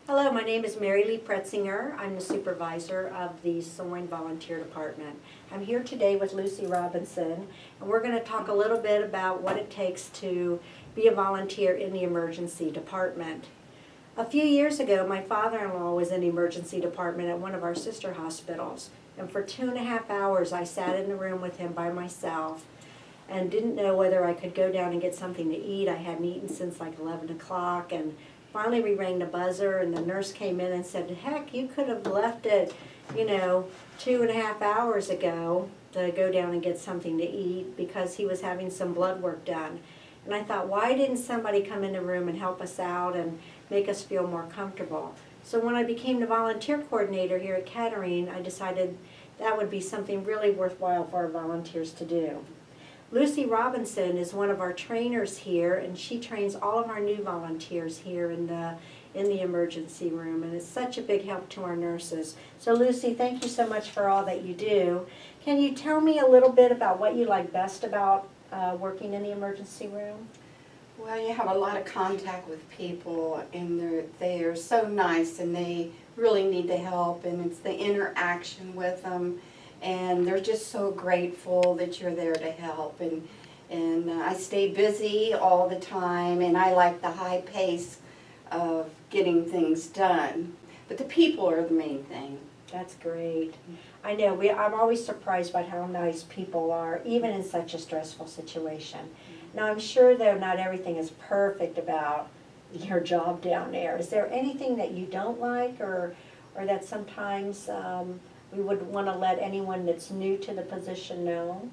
Hello, my name is Mary Lee Pretzinger. I'm the supervisor of the Soin Volunteer Department. I'm here today with Lucy Robinson, and we're going to talk a little bit about what it takes to be a volunteer in the emergency department. A few years ago, my father-in-law was in the emergency department at one of our sister hospitals, and for 2.5 hours I sat in the room with him by myself and didn't know whether I could go down and get something to eat. I hadn't eaten since like 11 o'clock, and finally we rang the buzzer and the nurse came in and said, heck, you could have left it, 2.5 hours ago to go down and get something to eat, because he was having some blood work done. And I thought, why didn't somebody come in the room and help us out and make us feel more comfortable? So when I became the volunteer coordinator here at Kettering, I decided that would be something really worthwhile for our volunteers to do. Lucy Robinson is one of our trainers here, and she trains all of our new volunteers here in the emergency room, and it's such a big help to our nurses. So Lucy, thank you so much for all that you do. Can you tell me a little bit about what you like best about working in the emergency room? Well, you have a lot of contact with people, and they're so nice, and they really need the help, and it's the interaction with them. And they're just so grateful that you're there to help. And I stay busy all the time, and I like the high pace of getting things done. But the people are the main thing. That's great. I know, I'm always surprised by how nice people are, even in such a stressful situation. Now, I'm sure, though, not everything is perfect about your job down there. Is there anything that you don't like, or that sometimes we would want to let anyone that's new to the position know?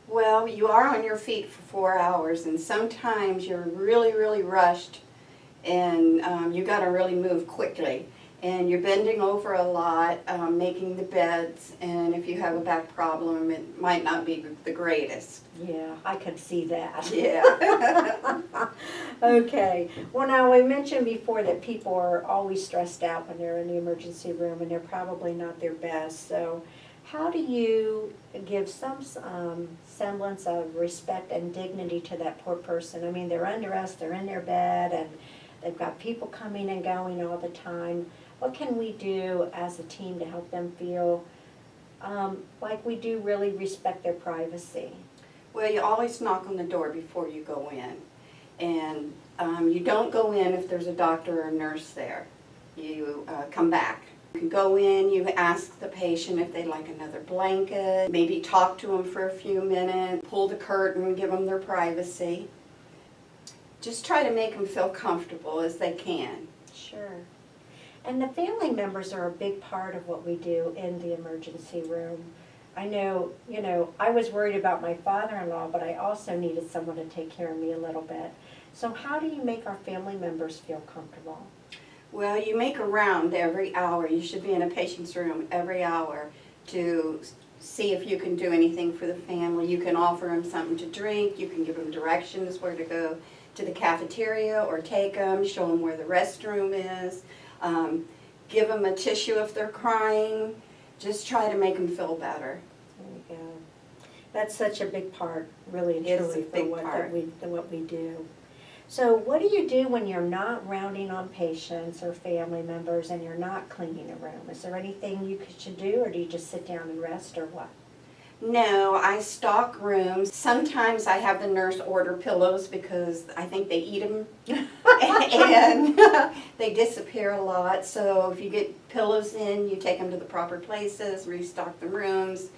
Well, you are on your feet for 4 hours, and sometimes you're really, really rushed, and you got to really move quickly. And you're bending over a lot, making the beds, and if you have a back problem, it might not be the greatest. Yeah, I could see that. Yeah. Okay. Well, now, we mentioned before that people are always stressed out when they're in the emergency room, and they're probably not their best. So how do you give some semblance of respect and dignity to that poor person? I mean, they're under us, they're in their bed, and they've got people coming and going all the time. What can we do as a team to help them feel like we do really respect their privacy? Well, you always knock on the door before you go in. And you don't go in if there's a doctor or a nurse there. You come back. You can go in, you ask the patient if they'd like another blanket, maybe talk to them for a few minutes, pull the curtain, give them their privacy. Just try to make them feel comfortable as they can. Sure. And the family members are a big part of what we do in the emergency room. I know, I was worried about my father-in-law, but I also needed someone to take care of me a little bit. So how do you make our family members feel comfortable? Well, you make a round every hour. You should be in a patient's room every hour to see if you can do anything for the family. You can offer them something to drink. You can give them directions where to go to the cafeteria or take them, show them where the restroom is. Give them a tissue if they're crying. Just try to make them feel better. There you go. That's such a big part, really and truly, for what we do. So what do you do when you're not rounding on patients or family members and you're not cleaning a room? Is there anything you should do, or do you just sit down and rest, or what? No, I stock rooms. Sometimes I have the nurse order pillows because I think they eat them and they disappear a lot. So if you get pillows in, you take them to the proper places, restock the rooms,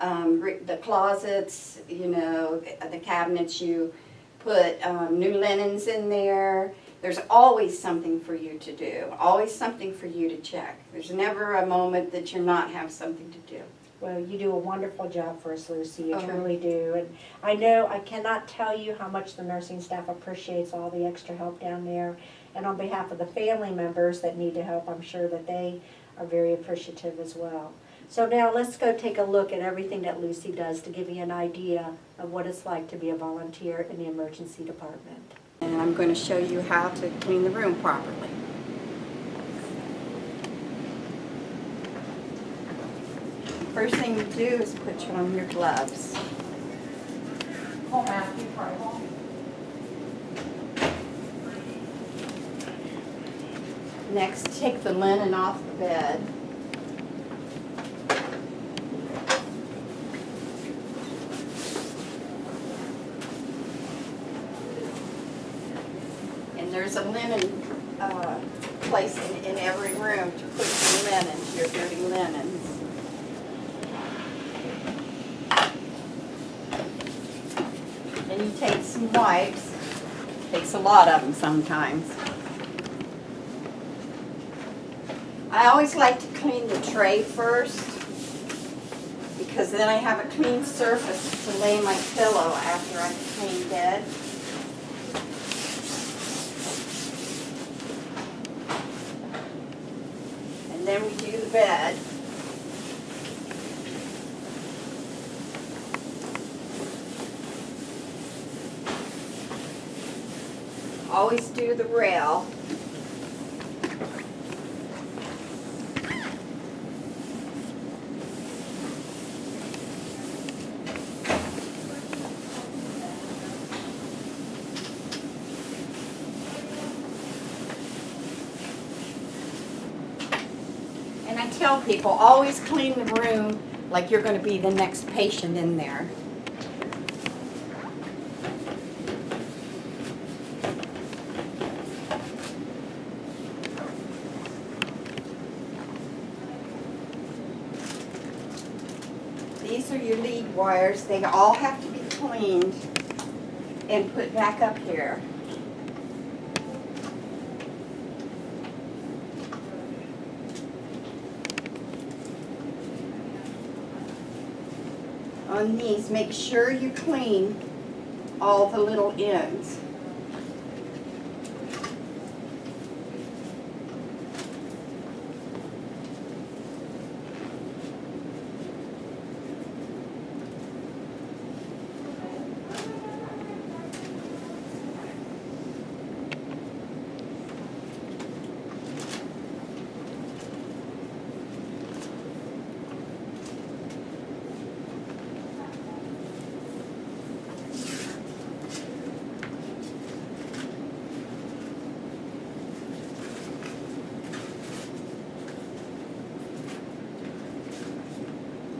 the closets, the cabinets, you put new linens in there. There's always something for you to do, always something for you to check. There's never a moment that you're not have something to do. Well, you do a wonderful job for us, Lucy. You truly do. And I know I cannot tell you how much the nursing staff appreciates all the extra help down there. And on behalf of the family members that need the help, I'm sure that they are very appreciative as well. So now let's go take a look at everything that Lucy does to give you an idea of what it's like to be a volunteer in the emergency department. And I'm going to show you how to clean the room properly. First thing you do is put on your gloves. Call Matthew, Next, take the linen off the bed. And there's a linen place in every room to put your linens, your dirty linens. And you take some wipes. Takes a lot of them sometimes. I always like to clean the tray first because then I have a clean surface to lay my pillow after I've cleaned it. And then we do the bed. Always do the rail. And I tell people, always clean the room like you're going to be the next patient in there. These are your lead wires. They all have to be cleaned and put back up here. On these, make sure you clean all the little ends.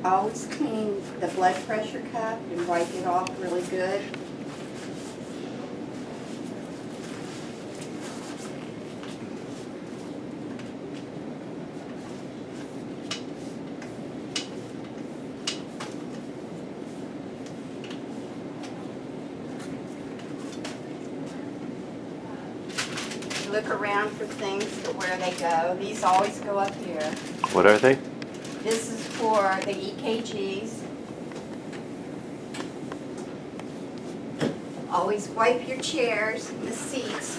Always clean the blood pressure cuff and wipe it off really good. Look around for things to where they go. These always go up here. What are they? This is for the EKGs. Always wipe your chairs and the seats.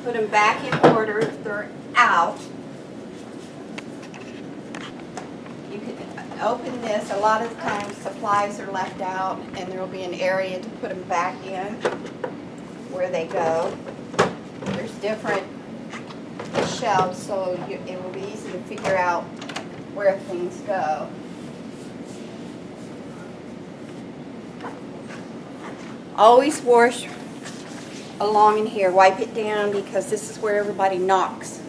Put them back in order if they're out. You can open this. A lot of times supplies are left out and there will be an area to put them back in where they go. There's different shelves, so it will be easy to figure out where things go. Always wash along in here. Wipe it down because this is where everybody knocks.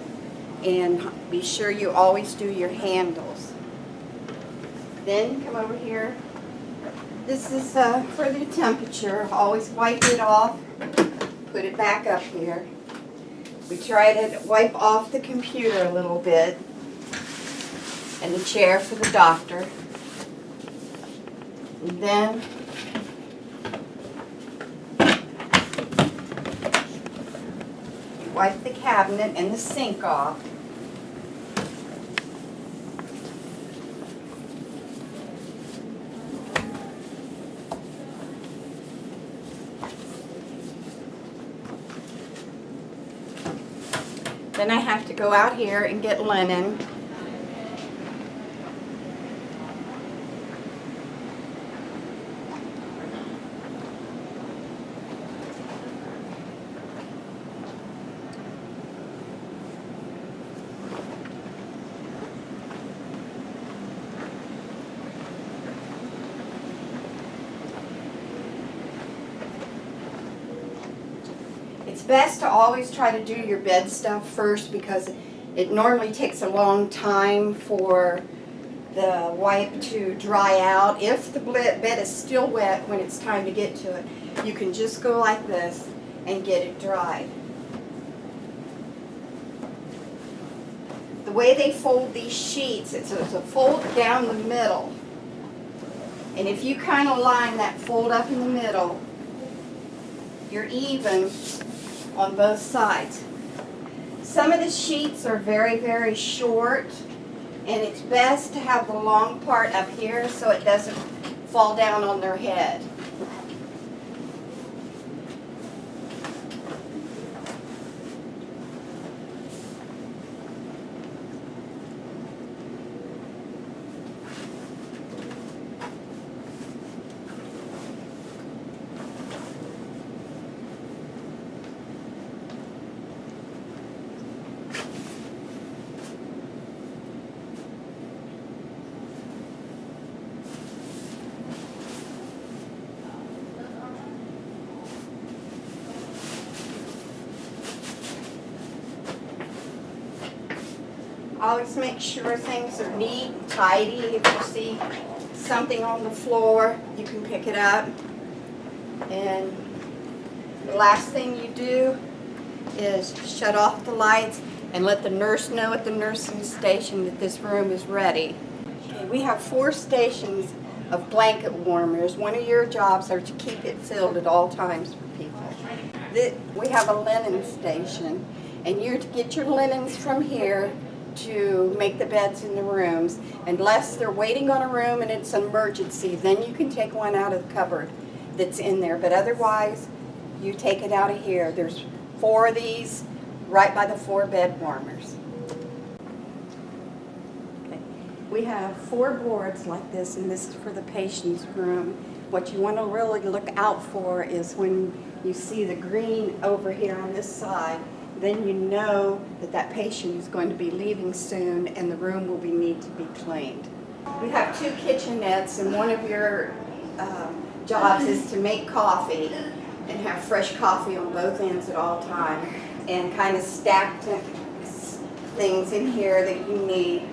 And be sure you always do your handles. Then come over here. This is for the temperature. Always wipe it off. Put it back up here. We try to wipe off the computer a little bit and the chair for the doctor. And then you wipe the cabinet and the sink off. Then I have to go out here and get linen. best to always try to do your bed stuff first because it normally takes a long time for the wipe to dry out. If the bed is still wet when it's time to get to it, you can just go like this and get it dried. The way they fold these sheets, it's a fold down the middle. And if you kind of line that fold up in the middle, you're even on both sides. Some of the sheets are very, very short, and it's best to have the long part up here so it doesn't fall down on their head. Always make sure things are neat and tidy. If you see something on the floor, you can pick it up. And the last thing you do is shut off the lights and let the nurse know at the nursing station that this room is ready. Okay, we have 4 stations of blanket warmers. One of your jobs are to keep it filled at all times for people. We have a linen station, and you're to get your linens from here to make the beds in the rooms. Unless they're waiting on a room and it's an emergency, then you can take one out of the cupboard that's in there. But otherwise, you take it out of here. There's 4 of these right by the 4 bed warmers. Okay. We have 4 boards like this, and this is for the patient's room. What you want to really look out for is when you see the green over here on this side, then you know that that patient is going to be leaving soon and the room will need to be cleaned. We have 2 kitchenettes, and one of your jobs is to make coffee and have fresh coffee on both ends at all times, and kind of stack things in here that you need.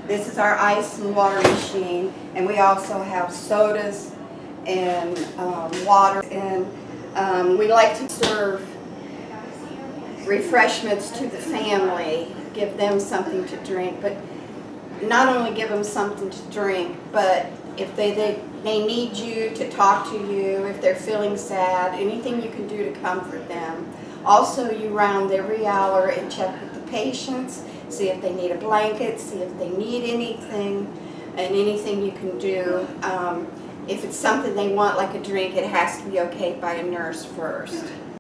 This is our ice and water machine, and we also have sodas and water, and we like to serve refreshments to the family, give them something to drink, but not only give them something to drink, but if they need you to talk to you, if they're feeling sad, anything you can do to comfort them. Also, you round every hour and check with the patients, see if they need a blanket, see if they need anything, and anything you can do. If it's something they want, like a drink, it has to be okayed by a nurse first.